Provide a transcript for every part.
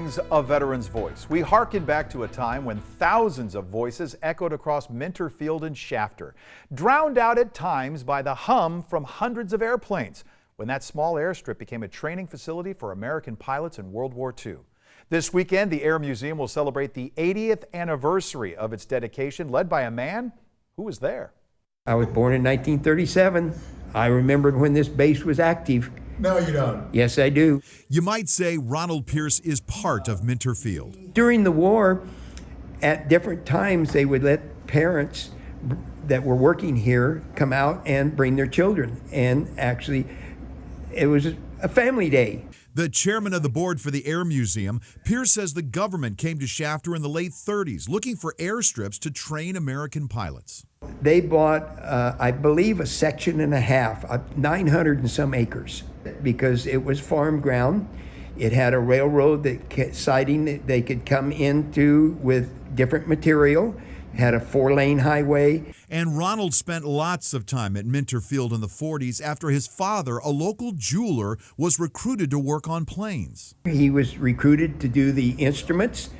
brings a veteran's voice. We hearken back to a time when thousands of voices echoed across Minter Field and Shafter, drowned out at times by the hum from hundreds of airplanes, when that small airstrip became a training facility for American pilots in World War II. This weekend, the Air Museum will celebrate the 80th anniversary of its dedication, led by a man who was there. I was born in 1937. I remembered when this base was active. No, you don't. Yes, I do. You might say Ronald Pierce is part of Minter Field. During the war, at different times, they would let parents that were working here come out and bring their children. And actually, it was a family day. The chairman of the board for the Air Museum, Pierce says the government came to Shafter in the late 30s looking for airstrips to train American pilots. They bought, I believe, a section and a half, 900 and some acres, because it was farm ground. It had a railroad siding that they could come into with different material. Had a 4-lane highway. And Ronald spent lots of time at Minter Field in the 40s after his father, a local jeweler, was recruited to work on planes. He was recruited to do the instruments,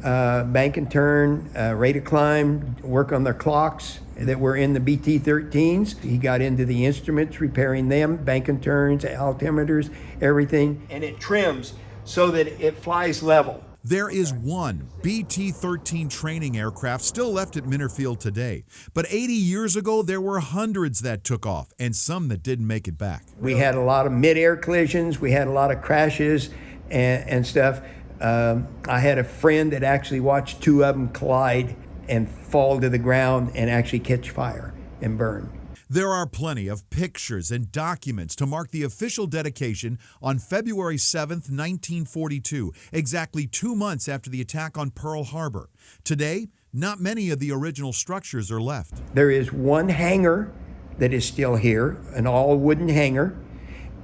bank and turn, rate of climb, work on their clocks that were in the BT-13s. He got into the instruments, repairing them, bank and turns, altimeters, everything. And it trims so that it flies level. There is one BT-13 training aircraft still left at Minter Field today. But 80 years ago, there were hundreds that took off and some that didn't make it back. We had a lot of mid-air collisions. We had a lot of crashes and stuff. I had a friend that actually watched 2 of them collide and fall to the ground and actually catch fire and burn. There are plenty of pictures and documents to mark the official dedication on February 7th, 1942, exactly 2 months after the attack on Pearl Harbor. Today, not many of the original structures are left. There is one hangar that is still here, an all-wooden hangar,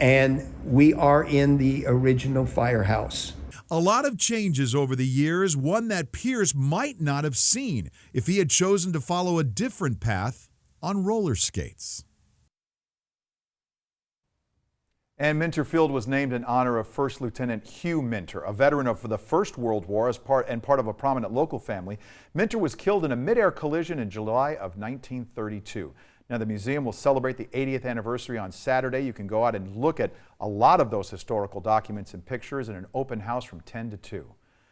and we are in the original firehouse. A lot of changes over the years, one that Pierce might not have seen if he had chosen to follow a different path on roller skates. And Minter Field was named in honor of First Lieutenant Hugh Minter, a veteran of the First World War part of a prominent local family. Minter was killed in a mid-air collision in July of 1932. Now, the museum will celebrate the 80th anniversary on Saturday. You can go out and look at a lot of those historical documents and pictures in an open house from 10 to 2.